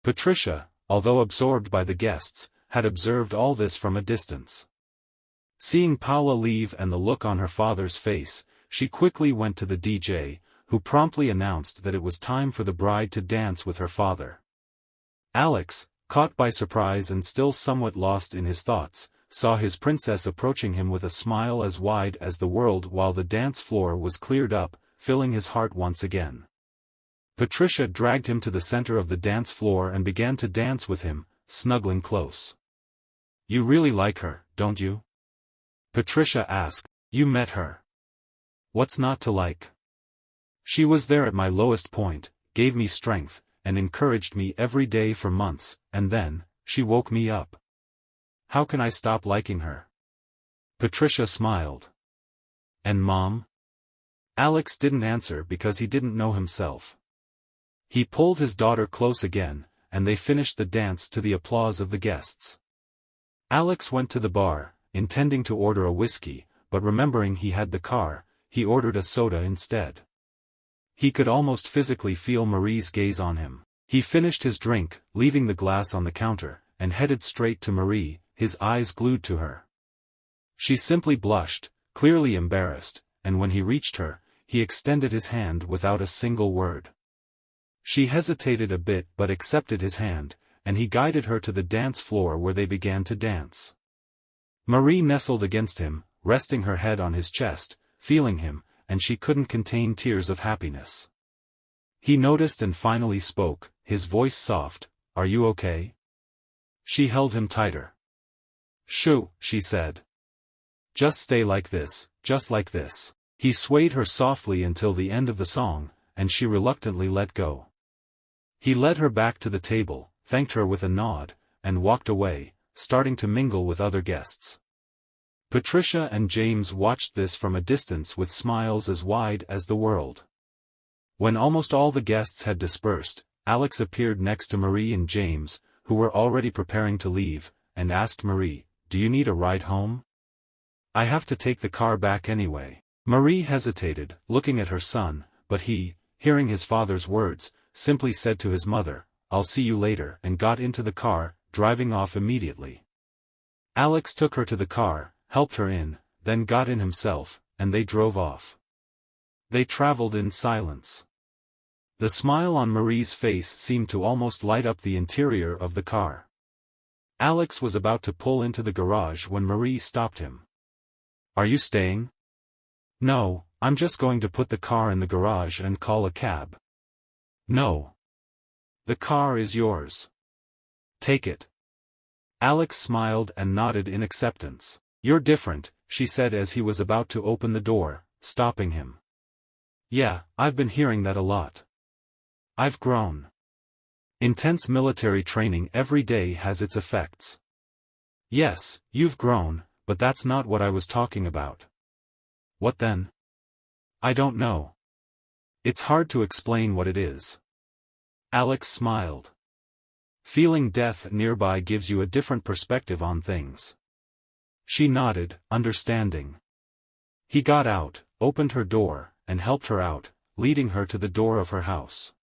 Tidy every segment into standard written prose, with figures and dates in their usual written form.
Patricia, although absorbed by the guests, had observed all this from a distance. Seeing Paola leave and the look on her father's face, she quickly went to the DJ, who promptly announced that it was time for the bride to dance with her father. Alex, caught by surprise and still somewhat lost in his thoughts, saw his princess approaching him with a smile as wide as the world while the dance floor was cleared up, filling his heart once again. Patricia dragged him to the center of the dance floor and began to dance with him, snuggling close. "You really like her, don't you?" Patricia asked. "You met her. What's not to like? She was there at my lowest point, gave me strength, and encouraged me every day for months, and then, she woke me up. How can I stop liking her?" Patricia smiled. "And Mom?" Alex didn't answer because he didn't know himself. He pulled his daughter close again, and they finished the dance to the applause of the guests. Alex went to the bar, intending to order a whiskey, but remembering he had the car, he ordered a soda instead. He could almost physically feel Marie's gaze on him. He finished his drink, leaving the glass on the counter, and headed straight to Marie, his eyes glued to her. She simply blushed, clearly embarrassed, and when he reached her, he extended his hand without a single word. She hesitated a bit but accepted his hand, and he guided her to the dance floor where they began to dance. Marie nestled against him, resting her head on his chest, feeling him, and she couldn't contain tears of happiness. He noticed and finally spoke, his voice soft, "Are you okay?" She held him tighter. "Shoo," she said. "Just stay like this, just like this." He swayed her softly until the end of the song, and she reluctantly let go. He led her back to the table, thanked her with a nod, and walked away, starting to mingle with other guests. Patricia and James watched this from a distance with smiles as wide as the world. When almost all the guests had dispersed, Alex appeared next to Marie and James, who were already preparing to leave, and asked Marie, "Do you need a ride home? I have to take the car back anyway." Marie hesitated, looking at her son, but he, hearing his father's words, simply said to his mother, "I'll see you later," and got into the car, driving off immediately. Alex took her to the car, helped her in, then got in himself, and they drove off. They traveled in silence. The smile on Marie's face seemed to almost light up the interior of the car. Alex was about to pull into the garage when Marie stopped him. "Are you staying?" "No, I'm just going to put the car in the garage and call a cab." "No. The car is yours. Take it." Alex smiled and nodded in acceptance. "You're different," she said as he was about to open the door, stopping him. "Yeah, I've been hearing that a lot. I've grown. Intense military training every day has its effects." "Yes, you've grown, but that's not what I was talking about." "What then?" "I don't know. It's hard to explain what it is." Alex smiled. Feeling death nearby gives you a different perspective on things. She nodded, understanding. He got out, opened her door, and helped her out, leading her to the door of her house.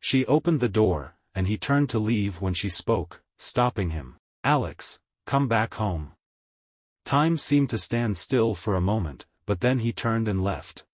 She opened the door, and he turned to leave when she spoke, stopping him. "Alex, come back home." Time seemed to stand still for a moment, but then he turned and left.